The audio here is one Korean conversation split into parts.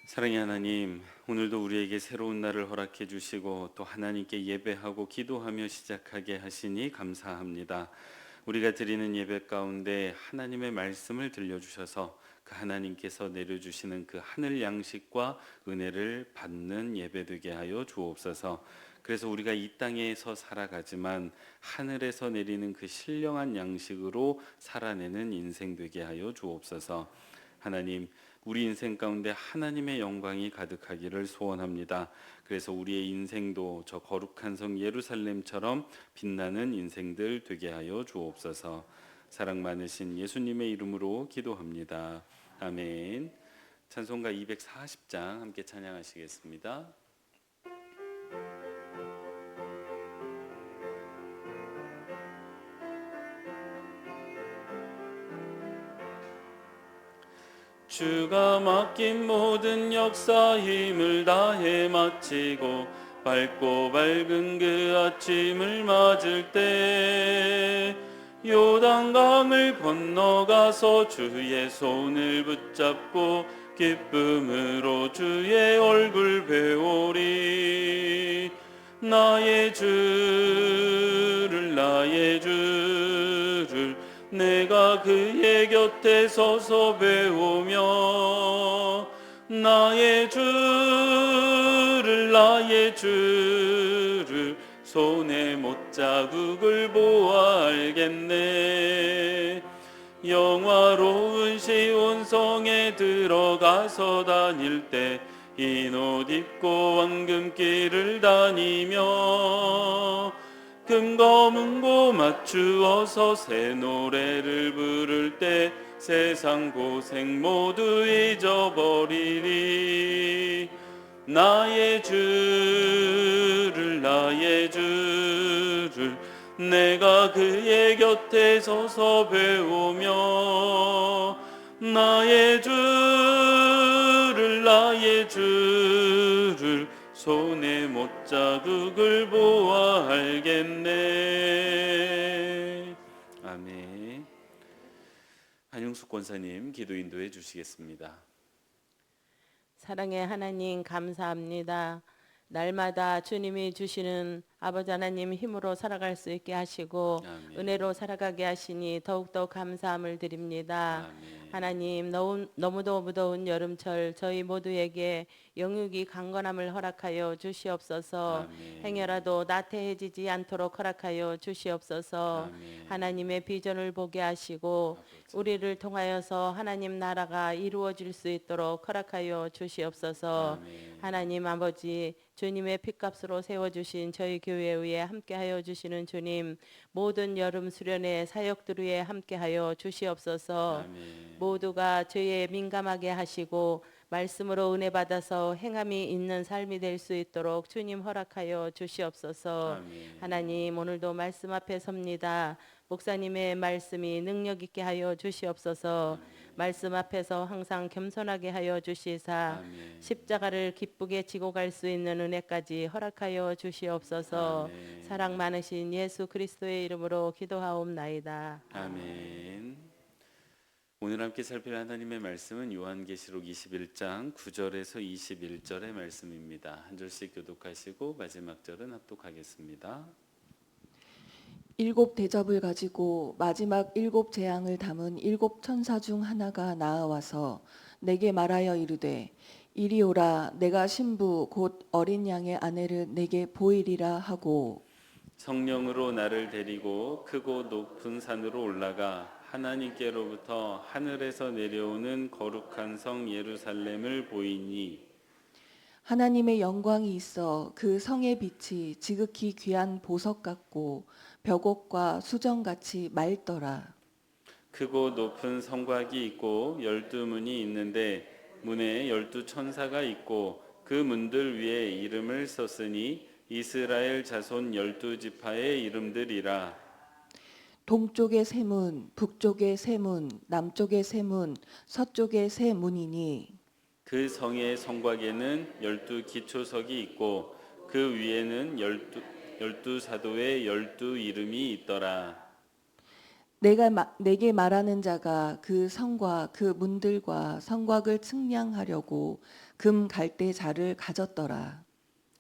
사랑의 하나님, 오늘도 우리에게 새로운 날을 허락해 주시고 또 하나님께 예배하고 기도하며 시작하게 하시니 감사합니다. 우리가 드리는 예배 가운데 하나님의 말씀을 들려주셔서 그 하나님께서 내려주시는 그 하늘 양식과 은혜를 받는 예배 되게 하여 주옵소서. 그래서 우리가 이 땅에서 살아가지만 하늘에서 내리는 그 신령한 양식으로 살아내는 인생 되게 하여 주옵소서. 하나님, 우리 인생 가운데 하나님의 영광이 가득하기를 소원합니다. 그래서 우리의 인생도 저 거룩한 성 예루살렘처럼 빛나는 인생들 되게 하여 주옵소서. 사랑 많으신 예수님의 이름으로 기도합니다. 아멘. 찬송가 240장 함께 찬양하시겠습니다. 주가 맡긴 모든 역사 힘을 다해 마치고 밝고 밝은 그 아침을 맞을 때 요단강을 건너가서 주의 손을 붙잡고 기쁨으로 주의 얼굴 배우리. 나의 주를 내가 그의 곁에 서서 배우며 나의 주를 손에 못자국을 보아 알겠네. 영화로운 시온성에 들어가서 다닐 때 흰 옷 입고 황금길을 다니며 금고 문고 맞추어서 새 노래를 부를 때 세상 고생 모두 잊어버리리. 나의 주를 내가 그의 곁에 서서 배우며 나의 주를 손에 못자국을 보아 알겠네. 아멘. 한용숙 권사님 기도 인도해 주시겠습니다. 사랑의 하나님 감사합니다. 날마다 주님이 주시는 아버지 하나님 힘으로 살아갈 수 있게 하시고 아멘. 은혜로 살아가게 하시니 더욱더 감사함을 드립니다. 아멘. 하나님 너무도 무더운 여름철 저희 모두에게 영육이 강건함을 허락하여 주시옵소서. 아멘. 행여라도 나태해지지 않도록 허락하여 주시옵소서. 아멘. 하나님의 비전을 보게 하시고 아버지. 우리를 통하여서 하나님 나라가 이루어질 수 있도록 허락하여 주시옵소서. 아멘. 하나님 아버지 주님의 핏값으로 세워주신 저희 교회 위에 함께하여 주시는 주님, 모든 여름 수련회 사역들 위에 함께하여 주시옵소서. 아멘. 모두가 죄에 민감하게 하시고 말씀으로 은혜 받아서 행함이 있는 삶이 될 수 있도록 주님 허락하여 주시옵소서. 아멘. 하나님 오늘도 말씀 앞에 섭니다. 목사님의 말씀이 능력 있게 하여 주시옵소서. 말씀 앞에서 항상 겸손하게 하여 주시사 아멘. 십자가를 기쁘게 지고 갈 수 있는 은혜까지 허락하여 주시옵소서. 아멘. 사랑 많으신 예수 그리스도의 이름으로 기도하옵나이다. 아멘. 오늘 함께 살필 하나님의 말씀은 요한계시록 21장 9절에서 21절의 말씀입니다. 한 절씩 교독하시고 마지막 절은 합독하겠습니다. 일곱 대접을 가지고 마지막 일곱 재앙을 담은 일곱 천사 중 하나가 나아와서 내게 말하여 이르되 이리 오라. 내가 신부 곧 어린 양의 아내를 내게 보이리라 하고 성령으로 나를 데리고 크고 높은 산으로 올라가 하나님께로부터 하늘에서 내려오는 거룩한 성 예루살렘을 보이니 하나님의 영광이 있어 그 성의 빛이 지극히 귀한 보석 같고 벽옥과 수정같이 맑더라. 크고 높은 성곽이 있고 12문이 있는데 문에 12천사가 있고 그 문들 위에 이름을 썼으니 이스라엘 자손 12지파의 이름들이라. 동쪽의 세 문, 북쪽의 세 문, 남쪽의 세 문, 서쪽의 세 문이니 그 성의 성곽에는 12기초석이 있고 그 위에는 열두 사도의 12 이름이 있더라. 내게 말하는 자가 그 성과 그 문들과 성곽을 측량하려고 금 갈대자를 가졌더라.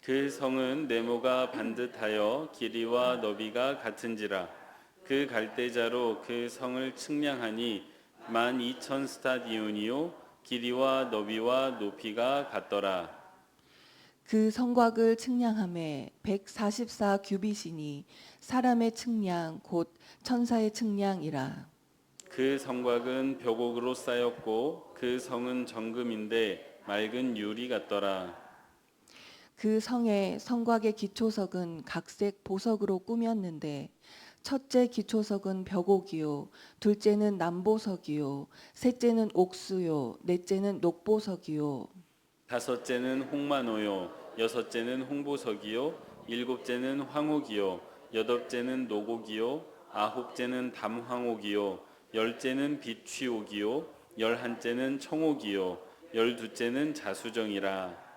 그 성은 네모가 반듯하여 길이와 너비가 같은지라. 그 갈대자로 그 성을 측량하니 12,000스타디온이요 길이와 너비와 높이가 같더라. 그 성곽을 측량함에 144 규빗이니 사람의 측량 곧 천사의 측량이라. 그 성곽은 벽옥으로 쌓였고 그 성은 정금인데 맑은 유리 같더라. 그 성의 성곽의 기초석은 각색 보석으로 꾸몄는데 첫째 기초석은 벽옥이요 둘째는 남보석이요 셋째는 옥수요 넷째는 녹보석이요 다섯째는 홍마노요 여섯째는 홍보석이요 일곱째는 황옥이요 여덟째는 노곡이요 아홉째는 담황옥이요 열째는 비취옥이요 열한째는 청옥이요 열두째는 자수정이라.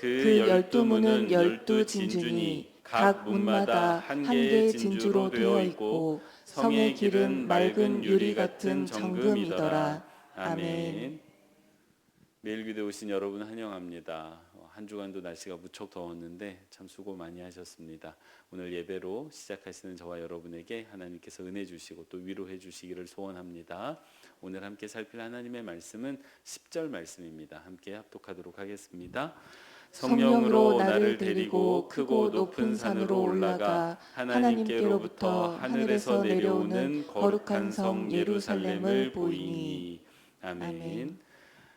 그 그 열두 12문은 문은 12 열두 진주니 진주니 각 각 문마다 문마다 한 한 개의 개의 진주로 되어 있고 성의 길은 맑은 유리 같은 정금이더라. 아멘. 매일 기도 오신 여러분 환영합니다. 한 주간도 날씨가 무척 더웠는데 참 수고 많이 하셨습니다. 오늘 예배로 시작하시는 저와 여러분에게 하나님께서 은혜 주시고 또 위로해 주시기를 소원합니다. 오늘 함께 살필 하나님의 말씀은 10절 말씀입니다. 함께 합독하도록 하겠습니다. 성령으로 나를 데리고 크고 높은 산으로 올라가 하나님께로부터 하늘에서 내려오는 거룩한 성 예루살렘을 보이니. 아멘.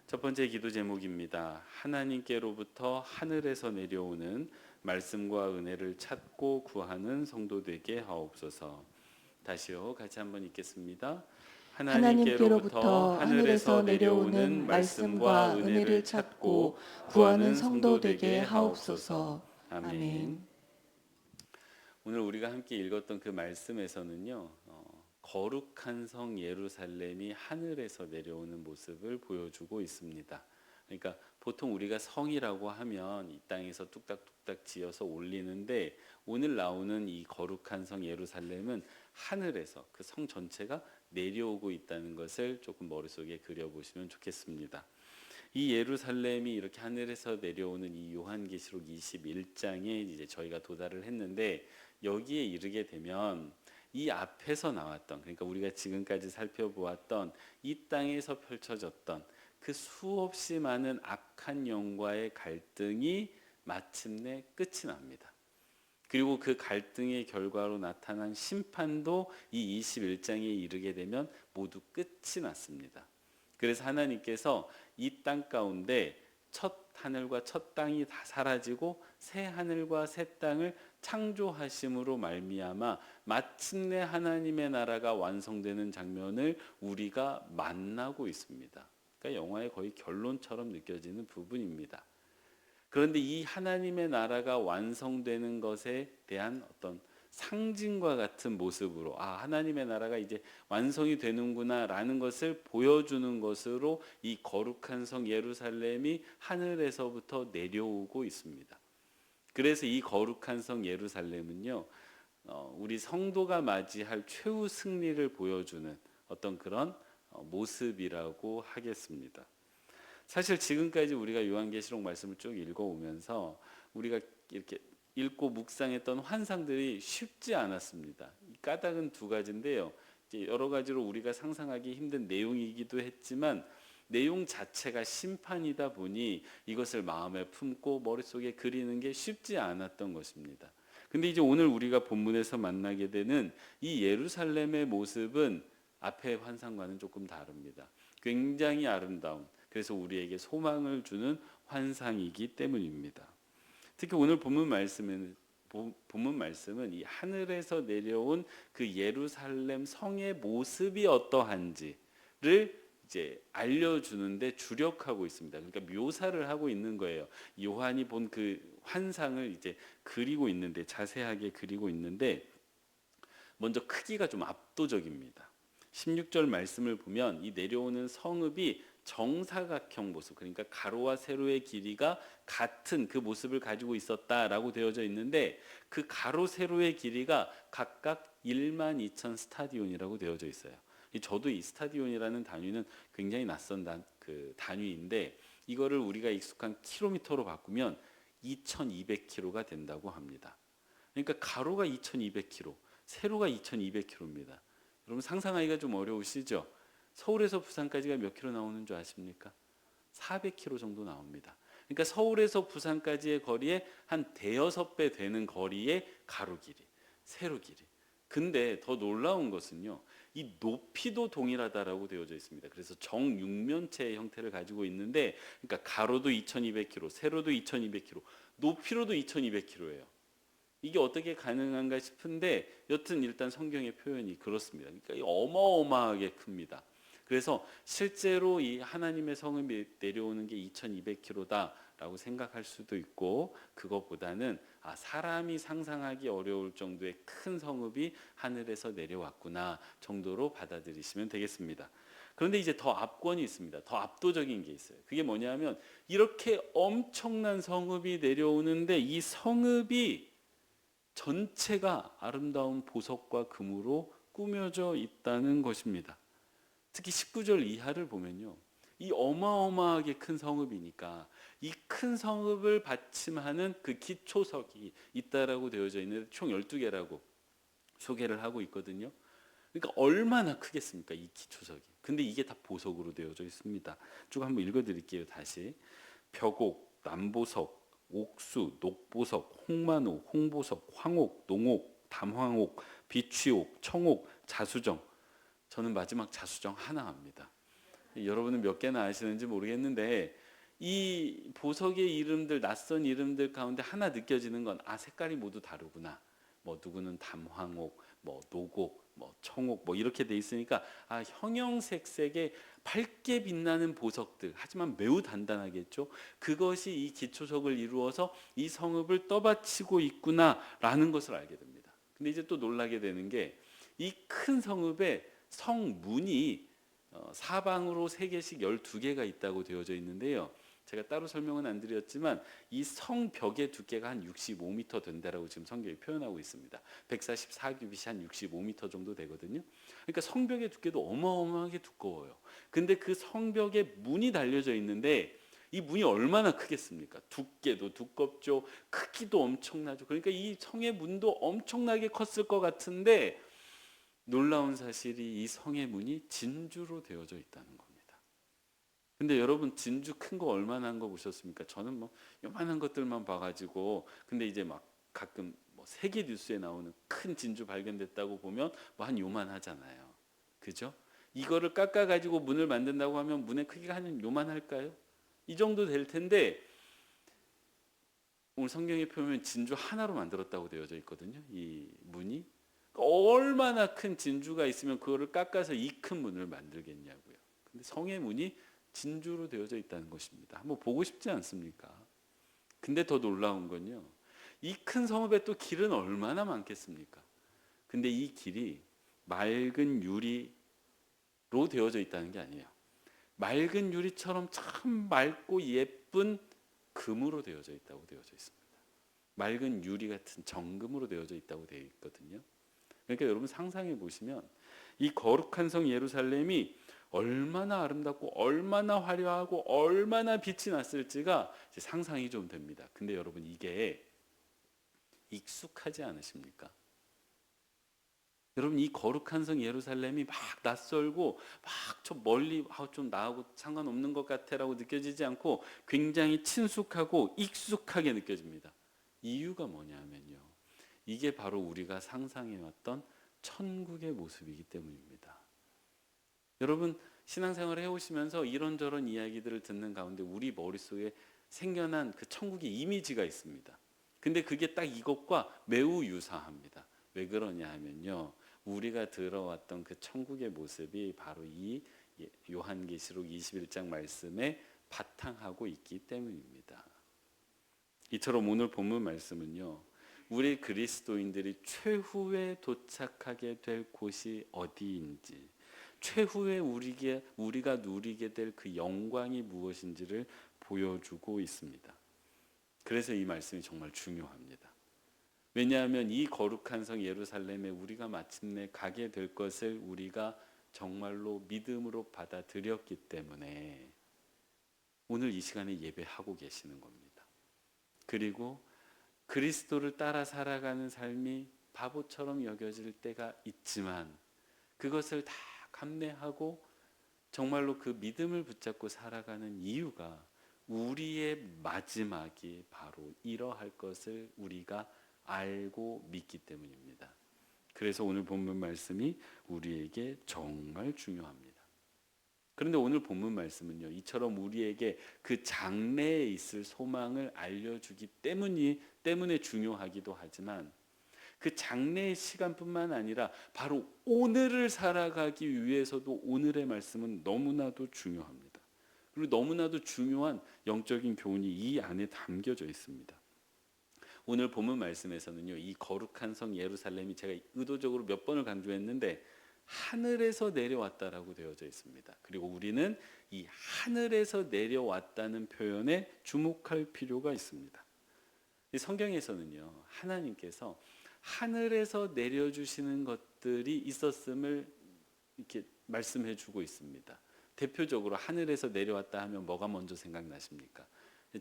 첫 번째 기도 제목입니다. 하나님께로부터 하늘에서 내려오는 말씀과 은혜를 찾고 구하는 성도 되게 하옵소서. 다시요, 같이 한번 읽겠습니다. 하나님께로부터 하늘에서 내려오는 말씀과 은혜를 찾고 구하는 성도 되게 하옵소서. 아멘. 오늘 우리가 함께 읽었던 그 말씀에서는요, 거룩한 성 예루살렘이 하늘에서 내려오는 모습을 보여주고 있습니다. 그러니까 보통 우리가 성이라고 하면 이 땅에서 뚝딱뚝딱 지어서 올리는데 오늘 나오는 이 거룩한 성 예루살렘은 하늘에서 그 성 전체가 내려오고 있다는 것을 조금 머릿속에 그려보시면 좋겠습니다. 이 예루살렘이 이렇게 하늘에서 내려오는 이 요한계시록 21장에 이제 저희가 도달을 했는데 여기에 이르게 되면 이 앞에서 나왔던, 그러니까 우리가 지금까지 살펴보았던 이 땅에서 펼쳐졌던 그 수없이 많은 악한 영과의 갈등이 마침내 끝이 납니다. 그리고 그 갈등의 결과로 나타난 심판도 이 21장에 이르게 되면 모두 끝이 났습니다. 그래서 하나님께서 이 땅 가운데 첫 하늘과 첫 땅이 다 사라지고 새 하늘과 새 땅을 창조하심으로 말미암아 마침내 하나님의 나라가 완성되는 장면을 우리가 만나고 있습니다. 그러니까 영화의 거의 결론처럼 느껴지는 부분입니다. 그런데 이 하나님의 나라가 완성되는 것에 대한 어떤 상징과 같은 모습으로 하나님의 나라가 이제 완성이 되는구나라는 것을 보여주는 것으로 이 거룩한 성 예루살렘이 하늘에서부터 내려오고 있습니다. 그래서 이 거룩한 성 예루살렘은요, 우리 성도가 맞이할 최후 승리를 보여주는 어떤 그런 모습이라고 하겠습니다. 사실 지금까지 우리가 요한계시록 말씀을 쭉 읽어오면서 우리가 이렇게 읽고 묵상했던 환상들이 쉽지 않았습니다. 이 까닭은 두 가지인데요. 이제 여러 가지로 우리가 상상하기 힘든 내용이기도 했지만 내용 자체가 심판이다 보니 이것을 마음에 품고 머릿속에 그리는 게 쉽지 않았던 것입니다. 근데 이제 오늘 우리가 본문에서 만나게 되는 이 예루살렘의 모습은 앞의 환상과는 조금 다릅니다. 굉장히 아름다운, 그래서 우리에게 소망을 주는 환상이기 때문입니다. 특히 오늘 본문 말씀은 이 하늘에서 내려온 그 예루살렘 성의 모습이 어떠한지를 이제 알려주는데 주력하고 있습니다. 그러니까 묘사를 하고 있는 거예요. 요한이 본 그 환상을 이제 그리고 있는데, 자세하게 그리고 있는데, 먼저 크기가 좀 압도적입니다. 16절 말씀을 보면 이 내려오는 성읍이 정사각형 모습, 그러니까 가로와 세로의 길이가 같은 그 모습을 가지고 있었다라고 되어져 있는데 그 가로 세로의 길이가 각각 12,000 스타디온이라고 되어져 있어요. 저도 이 스타디온이라는 단위는 굉장히 낯선 단위인데 이거를 우리가 익숙한 킬로미터로 바꾸면 2,200km가 된다고 합니다. 그러니까 가로가 2,200km, 세로가 2,200km입니다. 여러분 상상하기가 좀 어려우시죠? 서울에서 부산까지가 몇 킬로 나오는 줄 아십니까? 400km 정도 나옵니다. 그러니까 서울에서 부산까지의 거리에 한 대여섯 배 되는 거리의 가로 길이, 세로 길이. 근데 더 놀라운 것은요, 이 높이도 동일하다라고 되어져 있습니다. 그래서 정육면체의 형태를 가지고 있는데, 그러니까 가로도 2,200km, 세로도 2,200km, 높이로도 2,200km예요. 이게 어떻게 가능한가 싶은데 여튼 일단 성경의 표현이 그렇습니다. 그러니까 어마어마하게 큽니다. 그래서 실제로 이 하나님의 성읍이 내려오는 게 2,200km다라고 생각할 수도 있고 그것보다는 사람이 상상하기 어려울 정도의 큰 성읍이 하늘에서 내려왔구나 정도로 받아들이시면 되겠습니다. 그런데 이제 더 압권이 있습니다. 더 압도적인 게 있어요. 그게 뭐냐면 이렇게 엄청난 성읍이 내려오는데 이 성읍이 전체가 아름다운 보석과 금으로 꾸며져 있다는 것입니다. 특히 19절 이하를 보면요, 이 어마어마하게 큰 성읍이니까 이 큰 성읍을 받침하는 그 기초석이 있다라고 되어져 있는데 총 12개라고 소개를 하고 있거든요. 그러니까 얼마나 크겠습니까, 이 기초석이. 근데 이게 다 보석으로 되어져 있습니다. 쭉 한번 읽어드릴게요. 다시. 벽옥, 남보석, 옥수, 녹보석, 홍만호, 홍보석, 황옥, 농옥, 담황옥, 비취옥, 청옥, 자수정. 저는 마지막 자수정 하나 압니다. 여러분은 몇 개나 아시는지 모르겠는데 이 보석의 이름들, 낯선 이름들 가운데 하나 느껴지는 건 색깔이 모두 다르구나. 뭐 누구는 담황옥, 뭐 노곡, 뭐 청옥, 뭐 이렇게 돼 있으니까 형형색색의 밝게 빛나는 보석들, 하지만 매우 단단하겠죠. 그것이 이 기초석을 이루어서 이 성읍을 떠받치고 있구나라는 것을 알게 됩니다. 근데 이제 또 놀라게 되는 게 이 큰 성읍에 성문이 사방으로 3개씩 12개가 있다고 되어져 있는데요. 제가 따로 설명은 안 드렸지만 이 성벽의 두께가 한 65m 된다라고 지금 성경이 표현하고 있습니다. 144규빗이 한 65m 정도 되거든요. 그러니까 성벽의 두께도 어마어마하게 두꺼워요. 근데 그 성벽에 문이 달려져 있는데 이 문이 얼마나 크겠습니까? 두께도 두껍죠. 크기도 엄청나죠. 그러니까 이 성의 문도 엄청나게 컸을 것 같은데 놀라운 사실이 이 성의 문이 진주로 되어져 있다는 겁니다. 근데 여러분 진주 큰 거 얼마나 한 거 보셨습니까? 저는 뭐 요만한 것들만 봐가지고 근데 이제 막 가끔 뭐 세계 뉴스에 나오는 큰 진주 발견됐다고 보면 뭐 한 요만하잖아요. 그죠? 이거를 깎아가지고 문을 만든다고 하면 문의 크기가 한 요만할까요? 이 정도 될 텐데 오늘 성경에 보면 진주 하나로 만들었다고 되어져 있거든요. 이 문이. 얼마나 큰 진주가 있으면 그거를 깎아서 이 큰 문을 만들겠냐고요. 근데 성의 문이 진주로 되어져 있다는 것입니다. 한번 보고 싶지 않습니까? 근데 더 놀라운 건요, 이 큰 성읍에 또 길은 얼마나 많겠습니까? 근데 이 길이 맑은 유리로 되어져 있다는 게 아니에요. 맑은 유리처럼 참 맑고 예쁜 금으로 되어져 있다고 되어져 있습니다. 맑은 유리 같은 정금으로 되어져 있다고 되어 있거든요. 그러니까 여러분 상상해 보시면 이 거룩한 성 예루살렘이 얼마나 아름답고 얼마나 화려하고 얼마나 빛이 났을지가 상상이 좀 됩니다. 근데 여러분 이게 익숙하지 않으십니까? 여러분 이 거룩한 성 예루살렘이 막 낯설고 막 좀 멀리 좀 나하고 상관없는 것 같아라고 느껴지지 않고 굉장히 친숙하고 익숙하게 느껴집니다. 이유가 뭐냐면요, 이게 바로 우리가 상상해왔던 천국의 모습이기 때문입니다. 여러분 신앙생활을 해오시면서 이런저런 이야기들을 듣는 가운데 우리 머릿속에 생겨난 그 천국의 이미지가 있습니다. 근데 그게 딱 이것과 매우 유사합니다. 왜 그러냐 하면요, 우리가 들어왔던 그 천국의 모습이 바로 이 요한계시록 21장 말씀에 바탕하고 있기 때문입니다. 이처럼 오늘 본문 말씀은요, 우리 그리스도인들이 최후에 도착하게 될 곳이 어디인지, 최후에 우리가 누리게 될 그 영광이 무엇인지를 보여주고 있습니다. 그래서 이 말씀이 정말 중요합니다. 왜냐하면 이 거룩한 성 예루살렘에 우리가 마침내 가게 될 것을 우리가 정말로 믿음으로 받아들였기 때문에 오늘 이 시간에 예배하고 계시는 겁니다. 그리고 그리스도를 따라 살아가는 삶이 바보처럼 여겨질 때가 있지만 그것을 다 감내하고 정말로 그 믿음을 붙잡고 살아가는 이유가 우리의 마지막이 바로 이러할 것을 우리가 알고 믿기 때문입니다. 그래서 오늘 본문 말씀이 우리에게 정말 중요합니다. 그런데 오늘 본문 말씀은요, 이처럼 우리에게 그 장래에 있을 소망을 알려주기 때문에 중요하기도 하지만 그 장래의 시간뿐만 아니라 바로 오늘을 살아가기 위해서도 오늘의 말씀은 너무나도 중요합니다. 그리고 너무나도 중요한 영적인 교훈이 이 안에 담겨져 있습니다. 오늘 본문 말씀에서는요, 이 거룩한 성 예루살렘이 제가 의도적으로 몇 번을 강조했는데 하늘에서 내려왔다라고 되어져 있습니다. 그리고 우리는 이 하늘에서 내려왔다는 표현에 주목할 필요가 있습니다. 이 성경에서는요, 하나님께서 하늘에서 내려주시는 것들이 있었음을 이렇게 말씀해 주고 있습니다. 대표적으로 하늘에서 내려왔다 하면 뭐가 먼저 생각나십니까?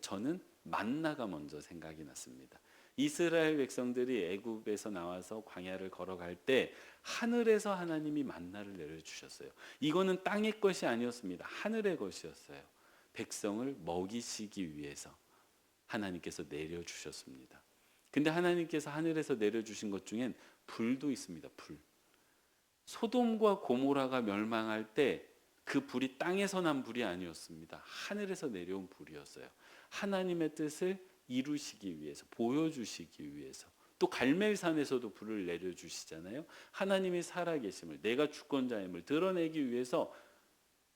저는 만나가 먼저 생각이 났습니다. 이스라엘 백성들이 애굽에서 나와서 광야를 걸어갈 때 하늘에서 하나님이 만나를 내려주셨어요. 이거는 땅의 것이 아니었습니다. 하늘의 것이었어요. 백성을 먹이시기 위해서 하나님께서 내려주셨습니다. 근데 하나님께서 하늘에서 내려주신 것 중엔 불도 있습니다. 불. 소돔과 고모라가 멸망할 때 그 불이 땅에서 난 불이 아니었습니다. 하늘에서 내려온 불이었어요. 하나님의 뜻을 이루시기 위해서, 보여주시기 위해서. 또 갈멜산에서도 불을 내려주시잖아요. 하나님이 살아계심을, 내가 주권자임을 드러내기 위해서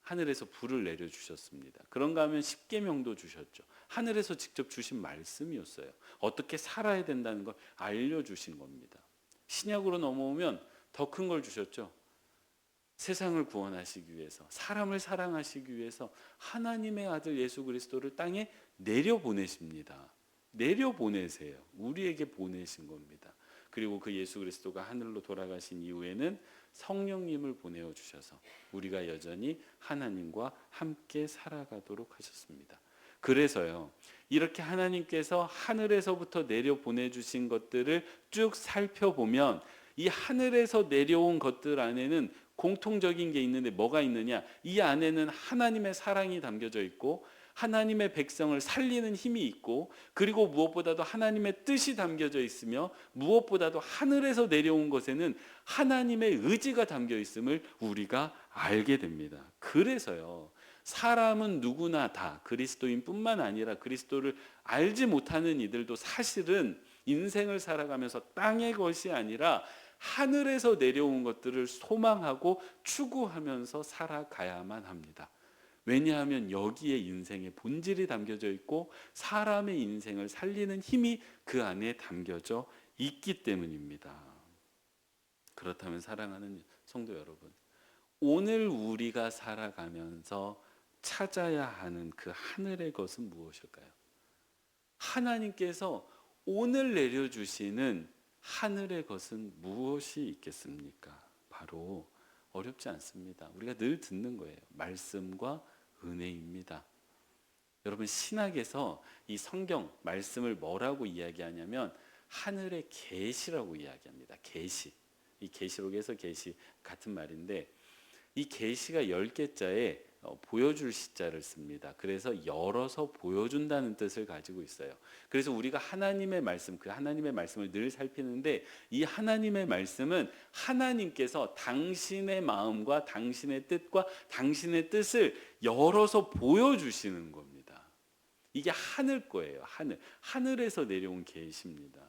하늘에서 불을 내려주셨습니다. 그런가 하면 십계명도 주셨죠. 하늘에서 직접 주신 말씀이었어요. 어떻게 살아야 된다는 걸 알려주신 겁니다. 신약으로 넘어오면 더 큰 걸 주셨죠. 세상을 구원하시기 위해서, 사람을 사랑하시기 위해서 하나님의 아들 예수 그리스도를 땅에 내려보내십니다. 내려보내세요. 우리에게 보내신 겁니다. 그리고 그 예수 그리스도가 하늘로 돌아가신 이후에는 성령님을 보내어 주셔서 우리가 여전히 하나님과 함께 살아가도록 하셨습니다. 그래서요, 이렇게 하나님께서 하늘에서부터 내려 보내주신 것들을 쭉 살펴보면 이 하늘에서 내려온 것들 안에는 공통적인 게 있는데 뭐가 있느냐? 이 안에는 하나님의 사랑이 담겨져 있고 하나님의 백성을 살리는 힘이 있고 그리고 무엇보다도 하나님의 뜻이 담겨져 있으며 무엇보다도 하늘에서 내려온 것에는 하나님의 의지가 담겨 있음을 우리가 알게 됩니다. 그래서요, 사람은 누구나 다 그리스도인뿐만 아니라 그리스도를 알지 못하는 이들도 사실은 인생을 살아가면서 땅의 것이 아니라 하늘에서 내려온 것들을 소망하고 추구하면서 살아가야만 합니다. 왜냐하면 여기에 인생의 본질이 담겨져 있고 사람의 인생을 살리는 힘이 그 안에 담겨져 있기 때문입니다. 그렇다면 사랑하는 성도 여러분, 오늘 우리가 살아가면서 찾아야 하는 그 하늘의 것은 무엇일까요? 하나님께서 오늘 내려주시는 하늘의 것은 무엇이 있겠습니까? 바로 어렵지 않습니다. 우리가 늘 듣는 거예요. 말씀과 은혜입니다. 여러분, 신학에서 이 성경 말씀을 뭐라고 이야기하냐면 하늘의 계시라고 이야기합니다. 계시. 이 계시록에서 계시 같은 말인데 이 계시가 10개자에 보여줄 시자를 씁니다. 그래서 열어서 보여준다는 뜻을 가지고 있어요. 그래서 우리가 하나님의 말씀, 그 하나님의 말씀을 늘 살피는데 이 하나님의 말씀은 하나님께서 당신의 마음과 당신의 뜻과 당신의 뜻을 열어서 보여주시는 겁니다. 이게 하늘 거예요. 하늘에서 내려온 계시입니다.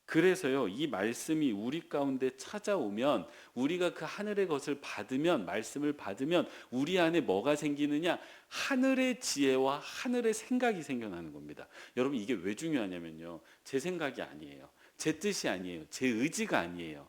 그래서요, 이 말씀이 우리 가운데 찾아오면 우리가 그 하늘의 것을 받으면, 말씀을 받으면 우리 안에 뭐가 생기느냐? 하늘의 지혜와 하늘의 생각이 생겨나는 겁니다. 여러분, 이게 왜 중요하냐면요, 제 생각이 아니에요, 제 뜻이 아니에요, 제 의지가 아니에요.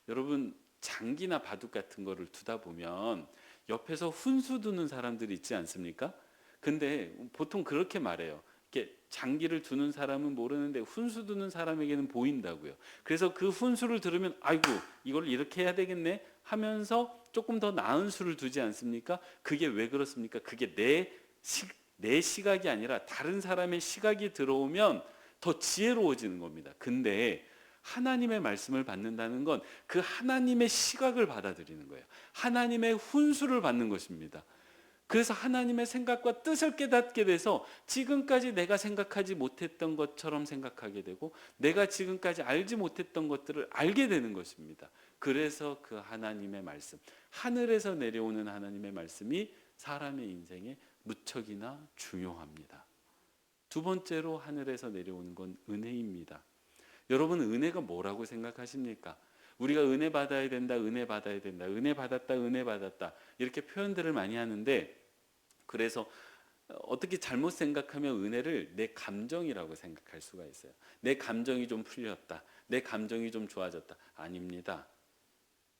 여러분, 장기나 바둑 같은 거를 두다 보면 옆에서 훈수 두는 사람들이 있지 않습니까? 근데 보통 그렇게 말해요. 이렇게 장기를 두는 사람은 모르는데 훈수 두는 사람에게는 보인다고요. 그래서 그 훈수를 들으면 아이고 이걸 이렇게 해야 되겠네 하면서 조금 더 나은 수를 두지 않습니까? 그게 왜 그렇습니까? 그게 내 시각이 아니라 다른 사람의 시각이 들어오면 더 지혜로워지는 겁니다. 근데 하나님의 말씀을 받는다는 건 그 하나님의 시각을 받아들이는 거예요. 하나님의 훈수를 받는 것입니다. 그래서 하나님의 생각과 뜻을 깨닫게 돼서 지금까지 내가 생각하지 못했던 것처럼 생각하게 되고 내가 지금까지 알지 못했던 것들을 알게 되는 것입니다. 그래서 그 하나님의 말씀, 하늘에서 내려오는 하나님의 말씀이 사람의 인생에 무척이나 중요합니다. 두 번째로 하늘에서 내려오는 건 은혜입니다. 여러분 은혜가 뭐라고 생각하십니까? 우리가 은혜 받아야 된다, 은혜 받아야 된다, 은혜 받았다, 은혜 받았다 이렇게 표현들을 많이 하는데 그래서 어떻게 잘못 생각하면 은혜를 내 감정이라고 생각할 수가 있어요. 내 감정이 좀 풀렸다, 내 감정이 좀 좋아졌다. 아닙니다.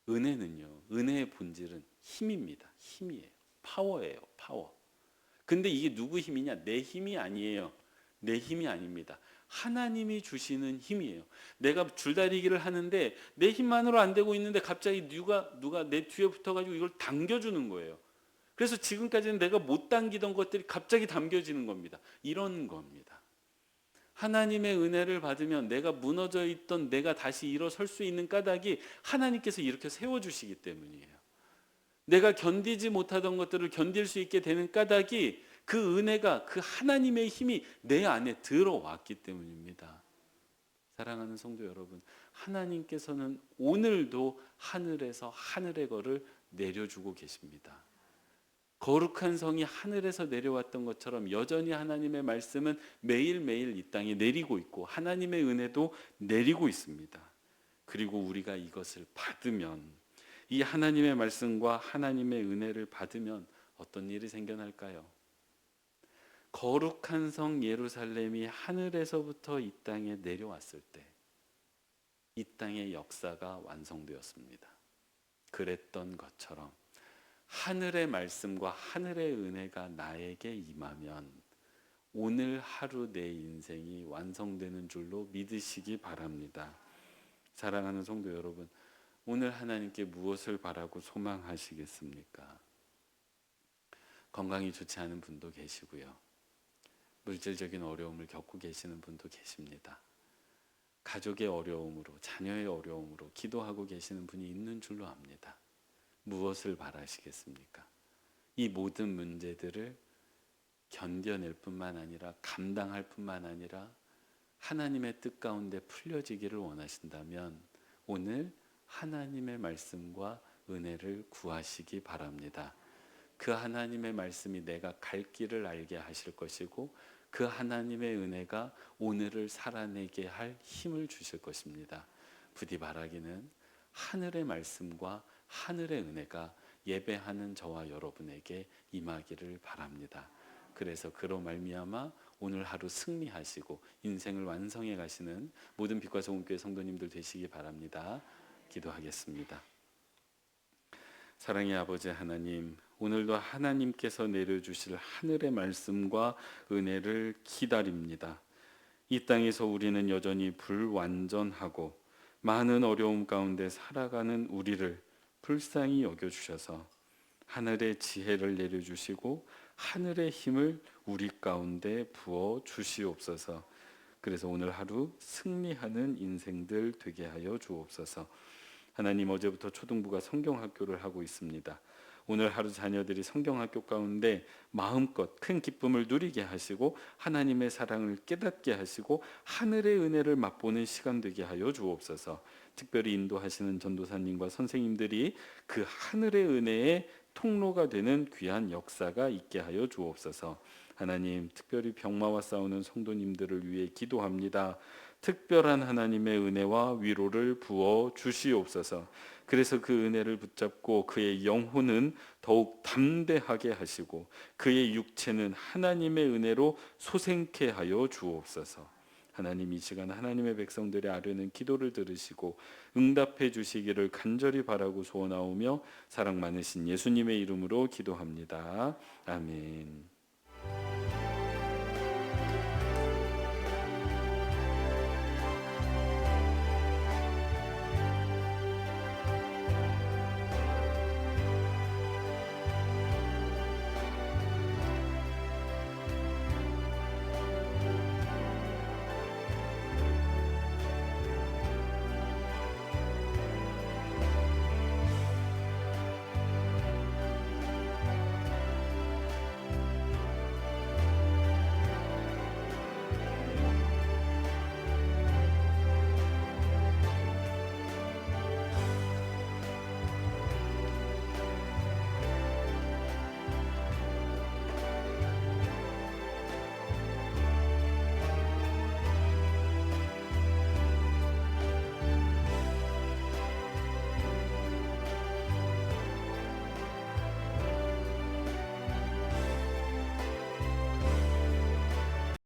은혜는요, 은혜의 본질은 힘입니다. 힘이에요. 파워예요. 파워. 근데 이게 누구 힘이냐? 내 힘이 아니에요. 내 힘이 아닙니다. 하나님이 주시는 힘이에요. 내가 줄다리기를 하는데 내 힘만으로 안 되고 있는데 갑자기 누가 내 뒤에 붙어가지고 이걸 당겨주는 거예요. 그래서 지금까지는 내가 못 당기던 것들이 갑자기 당겨지는 겁니다. 이런 겁니다. 하나님의 은혜를 받으면 내가 무너져 있던 내가 다시 일어설 수 있는 까닭이 하나님께서 이렇게 세워주시기 때문이에요. 내가 견디지 못하던 것들을 견딜 수 있게 되는 까닭이 그 은혜가 그 하나님의 힘이 내 안에 들어왔기 때문입니다. 사랑하는 성도 여러분, 하나님께서는 오늘도 하늘에서 하늘의 것을 내려주고 계십니다. 거룩한 성이 하늘에서 내려왔던 것처럼 여전히 하나님의 말씀은 매일매일 이 땅에 내리고 있고 하나님의 은혜도 내리고 있습니다. 그리고 우리가 이것을 받으면, 이 하나님의 말씀과 하나님의 은혜를 받으면 어떤 일이 생겨날까요? 거룩한 성 예루살렘이 하늘에서부터 이 땅에 내려왔을 때 이 땅의 역사가 완성되었습니다. 그랬던 것처럼 하늘의 말씀과 하늘의 은혜가 나에게 임하면 오늘 하루 내 인생이 완성되는 줄로 믿으시기 바랍니다. 사랑하는 성도 여러분, 오늘 하나님께 무엇을 바라고 소망하시겠습니까? 건강이 좋지 않은 분도 계시고요. 물질적인 어려움을 겪고 계시는 분도 계십니다. 가족의 어려움으로, 자녀의 어려움으로 기도하고 계시는 분이 있는 줄로 압니다. 무엇을 바라시겠습니까? 이 모든 문제들을 견뎌낼 뿐만 아니라 감당할 뿐만 아니라 하나님의 뜻 가운데 풀려지기를 원하신다면 오늘 하나님의 말씀과 은혜를 구하시기 바랍니다. 그 하나님의 말씀이 내가 갈 길을 알게 하실 것이고 그 하나님의 은혜가 오늘을 살아내게 할 힘을 주실 것입니다. 부디 바라기는 하늘의 말씀과 하늘의 은혜가 예배하는 저와 여러분에게 임하기를 바랍니다. 그래서 그로 말미암아 오늘 하루 승리하시고 인생을 완성해 가시는 모든 빛과 소금교회 성도님들 되시기 바랍니다. 기도하겠습니다. 사랑의 아버지 하나님, 오늘도 하나님께서 내려주실 하늘의 말씀과 은혜를 기다립니다. 이 땅에서 우리는 여전히 불완전하고 많은 어려움 가운데 살아가는 우리를 불쌍히 여겨주셔서 하늘의 지혜를 내려주시고 하늘의 힘을 우리 가운데 부어 주시옵소서. 그래서 오늘 하루 승리하는 인생들 되게 하여 주옵소서. 하나님, 어제부터 초등부가 성경학교를 하고 있습니다. 오늘 하루 자녀들이 성경학교 가운데 마음껏 큰 기쁨을 누리게 하시고 하나님의 사랑을 깨닫게 하시고 하늘의 은혜를 맛보는 시간 되게 하여 주옵소서. 특별히 인도하시는 전도사님과 선생님들이 그 하늘의 은혜의 통로가 되는 귀한 역사가 있게 하여 주옵소서. 하나님, 특별히 병마와 싸우는 성도님들을 위해 기도합니다. 특별한 하나님의 은혜와 위로를 부어 주시옵소서. 그래서 그 은혜를 붙잡고 그의 영혼은 더욱 담대하게 하시고 그의 육체는 하나님의 은혜로 소생케 하여 주옵소서. 하나님 이 시간 하나님의 백성들의 아뢰는 기도를 들으시고 응답해 주시기를 간절히 바라고 소원하오며 사랑 많으신 예수님의 이름으로 기도합니다. 아멘.